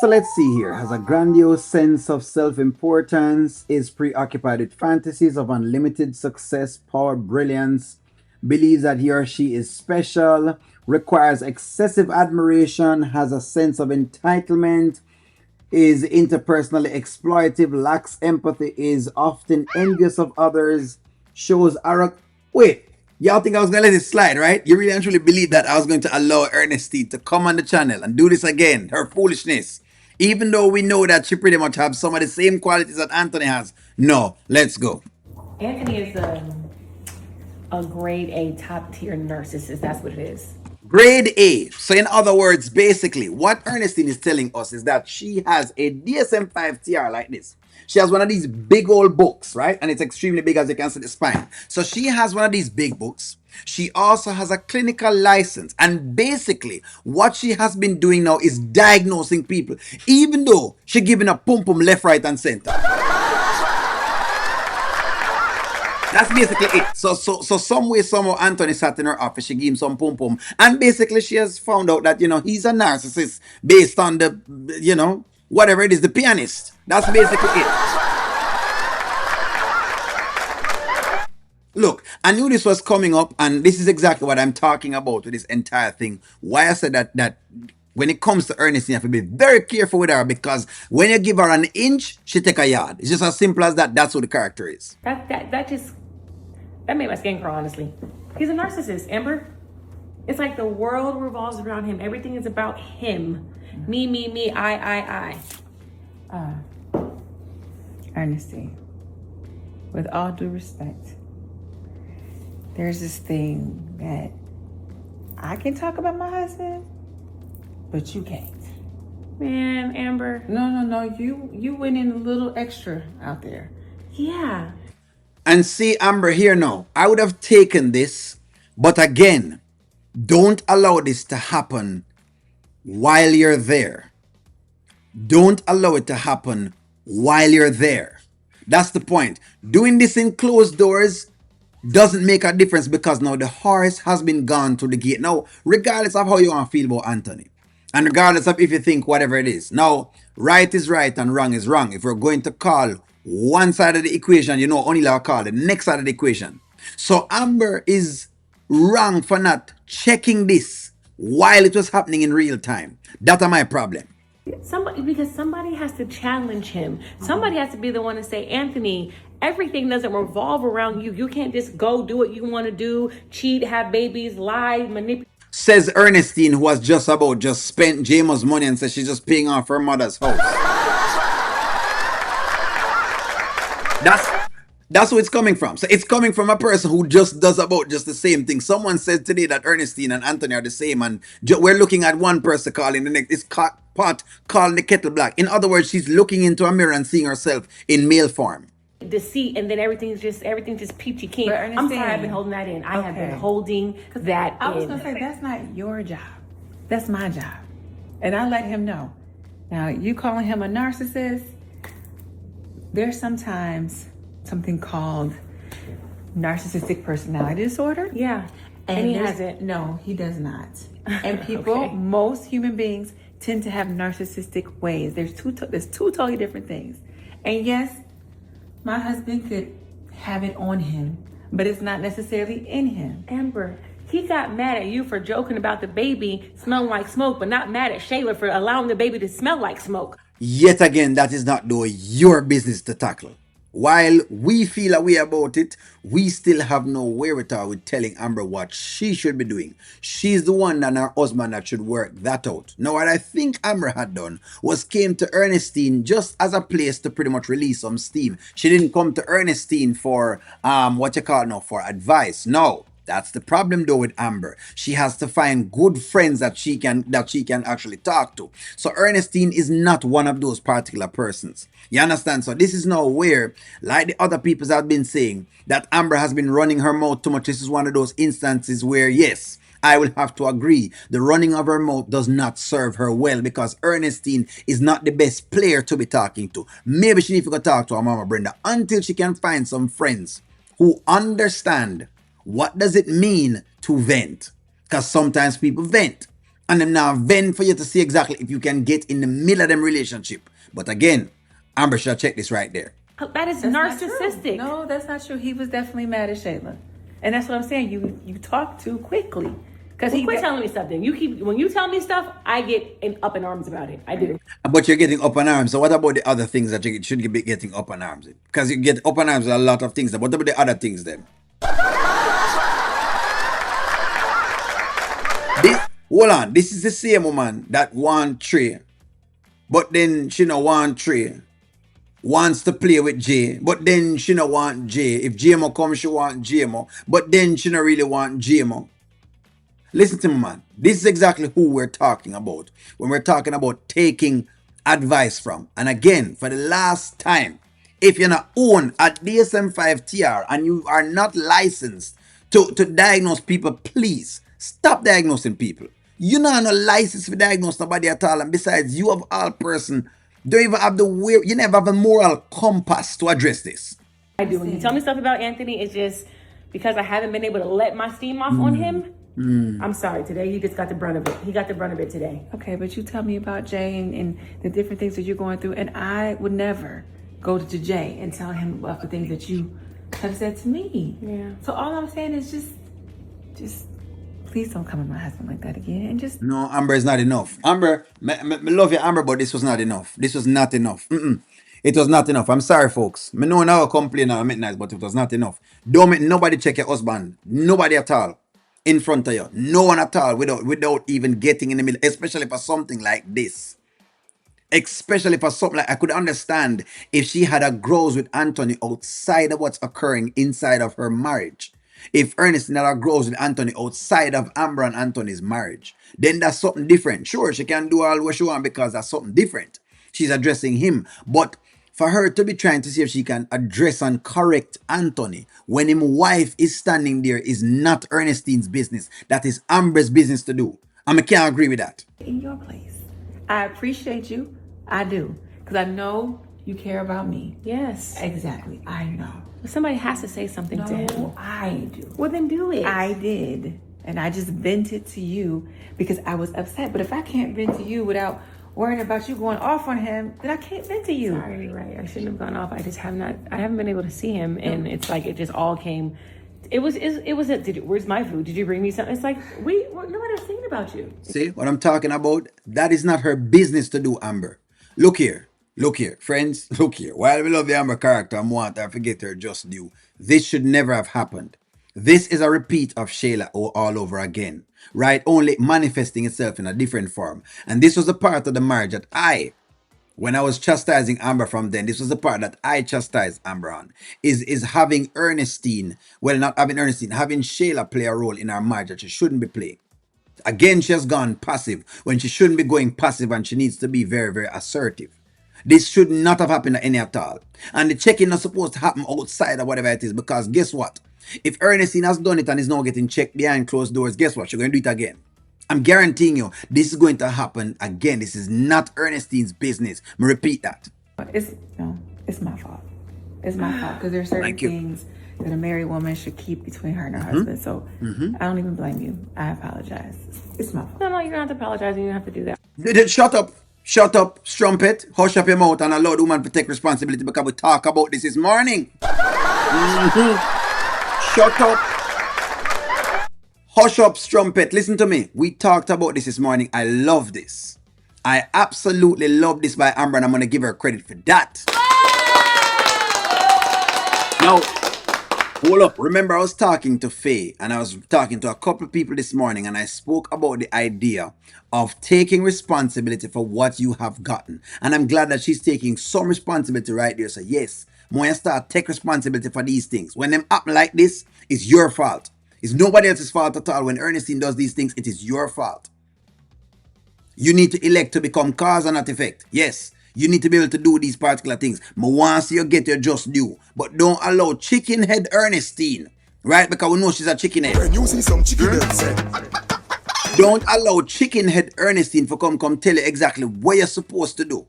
So let's see here. Has a grandiose sense of self importance, is preoccupied with fantasies of unlimited success, power, brilliance, believes that he or she is special, requires excessive admiration, has a sense of entitlement, is interpersonally exploitive, lacks empathy, is often envious of others, shows arrogance. Wait, y'all think I was gonna let it slide, right? You really and truly believe that I was going to allow Ernestine to come on the channel and do this again, her foolishness. Even though we know that she pretty much has some of the same qualities that Anthony has. No, let's go. Anthony is a grade A top tier narcissist. That's what it is. Grade A. So, in other words, basically, what Ernestine is telling us is that she has a DSM 5 TR like this. She has one of these big old books, right? And it's extremely big, as you can see the spine. So, she has one of these big books. She also has a clinical license. And basically, what she has been doing now is diagnosing people, even though she's giving a pum pum left, right, and center. That's basically it. So some way, somehow, Anthony sat in her office. She gave him some pum pum, and basically, she has found out that he's a narcissist based on the whatever it is, the pianist. That's basically it. Look, I knew this was coming up, and this is exactly what I'm talking about with this entire thing. Why I said that when it comes to Ernestine, you have to be very careful with her, because when you give her an inch, she take a yard. It's just as simple as that. That's what the character is. That made my skin crawl, honestly. He's a narcissist, Amber. It's like the world revolves around him. Everything is about him. Me, I. Ernestine, with all due respect, there's this thing that I can talk about my husband, but you can't. Man, Amber. No. You went in a little extra out there. Yeah. And see, Amber, here now, I would have taken this, but again, don't allow this to happen while you're there. Don't allow it to happen while you're there. That's the point. Doing this in closed doors doesn't make a difference, because now the horse has been gone to the gate. Now, regardless of how you want to feel about Anthony, and regardless of if you think whatever it is, now, right is right and wrong is wrong. If we're going to call one side of the equation, only I'll call the next side of the equation. So Amber is wrong for not checking this while it was happening in real time. That's my problem. Because somebody has to challenge him. Somebody has to be the one to say, Anthony, everything doesn't revolve around you. You can't just go do what you want to do, cheat, have babies, lie, manipulate. Says Ernestine, who was just spent Jamo's money and says she's just paying off her mother's house. That's where it's coming from. So it's coming from a person who just does about just the same thing. Someone said today that Ernestine and Anthony are the same, and we're looking at one person calling the next. It's pot calling the kettle black. In other words, she's looking into a mirror and seeing herself in male form. Deceit, and then everything's just peachy keen. I'm sorry, I've been holding that in. I have been holding that I was gonna say, that's not your job. That's my job. And I let him know. Now, you calling him a narcissist, there's sometimes something called narcissistic personality disorder. Yeah. And he has it. No, he does not. And people, most human beings tend to have narcissistic ways. There's two totally different things. And yes, my husband could have it on him, but it's not necessarily in him. Amber, he got mad at you for joking about the baby smelling like smoke, but not mad at Shayla for allowing the baby to smell like smoke. Yet again, that is not though your business to tackle. While we feel a way about it, we still have no wherewithal with telling Amber what she should be doing. She's the one and her husband that should work that out. Now, what I think Amber had done was came to Ernestine just as a place to pretty much release some steam. She didn't come to Ernestine for for advice. No. That's the problem though with Amber. She has to find good friends that she can actually talk to. So Ernestine is not one of those particular persons. You understand? So this is now where, like the other people have been saying, that Amber has been running her mouth too much. This is one of those instances where, yes, I will have to agree, the running of her mouth does not serve her well, because Ernestine is not the best player to be talking to. Maybe she needs to go talk to her mama Brenda until she can find some friends who understand what does it mean to vent? Because sometimes people vent. And them now vent for you to see exactly if you can get in the middle of them relationship. But again, Amber should check this right there. That is That's narcissistic. No, that's not true. He was definitely mad at Shayla. And that's what I'm saying. You talk too quickly. Because quit telling me something. When you tell me stuff, I get up in arms about it. I do. But you're getting up in arms. So what about the other things that you should be getting up in arms in? Because you get up in arms with a lot of things. What about the other things then? Hold on. This is the same woman that want Trey. But then she no want Trey. Wants to play with Jay. But then she no want Jay. If JMO comes, she want JMO. But then she no really want JMO. Listen to me, man. This is exactly who we're talking about when we're talking about taking advice from. And again, for the last time, if you're not own a DSM-5 TR and you are not licensed to diagnose people, please stop diagnosing people. You not no license to diagnose nobody at all. And besides, you of all person don't even have you never have a moral compass to address this. I do. When you tell me stuff about Anthony, it's just because I haven't been able to let my steam off on him. I'm sorry. Today he just got the brunt of it. He got the brunt of it today. Okay, but you tell me about Jay and the different things that you're going through, and I would never go to Jay and tell him about the things that you have said to me. Yeah. So all I'm saying is just please don't come at my husband like that again. And just No, Amber is not enough. Amber, me love you, Amber, but this was not enough. This was not enough. It was not enough. I'm sorry, folks. Me know now I complain at midnight, but it was not enough. Don't make nobody check your husband. Nobody at all. In front of you. No one at all without even getting in the middle. Especially for something like this. Especially for something like I could understand if she had a grows with Anthony outside of what's occurring inside of her marriage. If Ernestine had a grows with Anthony outside of Amber and Anthony's marriage, then that's something different. Sure, she can do all what she wants because that's something different. She's addressing him. But for her to be trying to see if she can address and correct Anthony when his wife is standing there is not Ernestine's business. That is Amber's business to do. And I can't agree with that. in your place. I appreciate you. I do. Because I know you care about me. Yes. Exactly. I know. But somebody has to say something to him. No, I do. Well, then do it. I did. And I just vented to you because I was upset. But if I can't vent to you without worrying about you going off on him, then I can't vent to you. Sorry, you're right. I shouldn't have gone off. I haven't been able to see him. And it's like, it just all came. Where's my food? Did you bring me something? It's like, nobody was thinking about you. See what I'm talking about? That is not her business to do, Amber. Look here, friends, look here. While we love the Amber character and want her to get her just due, this should never have happened. This is a repeat of Shayla all over again, right? Only manifesting itself in a different form. And this was a part of the marriage that when I was chastising Amber from then, this was the part that I chastised Amber on, is having Ernestine, well, not having Ernestine, having Shayla play a role in our marriage that she shouldn't be playing. Again, she has gone passive when she shouldn't be going passive, and she needs to be very, very assertive. This should not have happened at any at all. And the checking is supposed to happen outside or whatever it is, because guess what? If Ernestine has done it and is now getting checked behind closed doors, guess what? She's going to do it again. I'm guaranteeing you, this is going to happen again. This is not Ernestine's business. Me repeat that. It's my fault. It's my fault because there's certain things that a married woman should keep between her and her husband. So I don't even blame you. I apologize. It's my fault. No, you don't have to apologize. You don't have to do that. Shut up, strumpet. Hush up your mouth and allow the woman to take responsibility, because we talk about this morning. Shut up. Hush up, strumpet. Listen to me. We talked about this morning. I love this. I absolutely love this by Amber, and I'm going to give her credit for that. Now, hold up. Remember, I was talking to Faye, and I was talking to a couple of people this morning, and I spoke about the idea of taking responsibility for what you have gotten. And I'm glad that she's taking some responsibility right there. So yes, when you start take responsibility for these things, when them happen like this, it's your fault. It's nobody else's fault at all. When Ernestine does these things, it is your fault. You need to elect to become cause and not effect. Yes, you need to be able to do these particular things. But once you get your just due, but don't allow chicken head Ernestine, right? Because we know she's a chicken head. When you see some chicken head, say, don't allow chicken head Ernestine for come tell you exactly what you're supposed to do.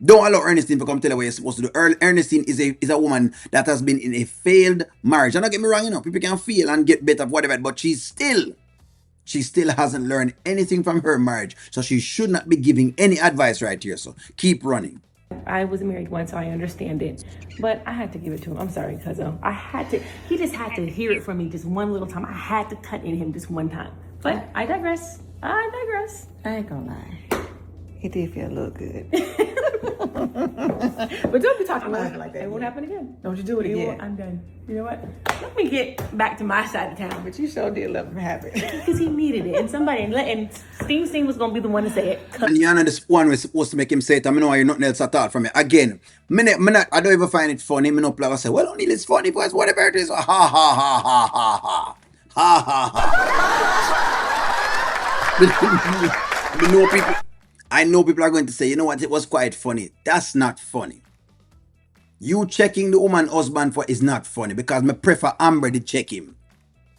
Don't allow Ernestine to come tell you what you're supposed to do. Ernestine is a woman that has been in a failed marriage. And don't get me wrong, people can fail and get better, whatever, but she's still She still hasn't learned anything from her marriage, so she should not be giving any advice right here. So keep running. I was married once, so I understand it. But I had to give it to him. I'm sorry, cousin. I had to. He just had to hear it from me just one little time. I had to cut in him just one time. But I digress. I digress. I ain't gonna lie. He did feel a little good. But don't be talking like that. It won't happen again. Don't you do it again. I'm done. You know what? Let me get back to my side of town. But you sure did let him have it. Because he needed it. And Sting was going to be the one to say it. And you know this one was supposed to make him say it. I mean, no, you're nothing else at all from it. Again, I don't even find it funny. Me no play. I say, well, only it's funny, boys. Whatever it is. Ha ha ha ha ha ha. Ha ha ha. I know people are going to say, you know what, it was quite funny. That's not funny. You checking the woman husband for is not funny because me prefer Amber to check him.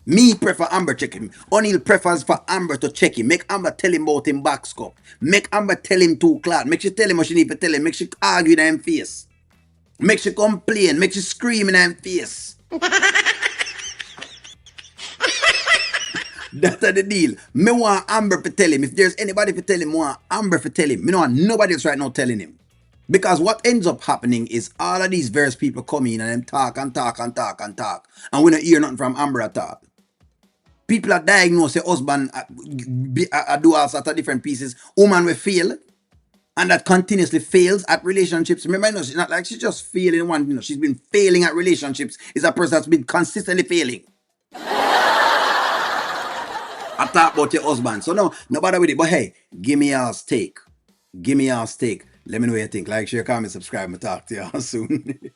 Me prefer Amber check him. O'Neal prefers for Amber to check him. Make Amber tell him about him back scope. Make Amber tell him too cloud. Make she tell him what she need to tell him. Make she argue in him face. Make she complain. Make she scream in him face. That's the deal. Me want Amber to tell him. If there's anybody to tell him, I want Amber to tell him. Me don't want nobody else right now telling him. Because what ends up happening is all of these various people come in and them talk and talk and talk and talk. And we don't hear nothing from Amber at all. People are diagnosed, say husband do all sorts of different pieces. Woman will fail. And that continuously fails at relationships. Remember, she's not like she's just failing one. She's been failing at relationships. It's a person that's been consistently failing. I talk about your husband. So no bother with it. But hey, give me y'all's take. Give me y'all's take. Let me know what you think. Like, share, comment, subscribe, and talk to y'all soon.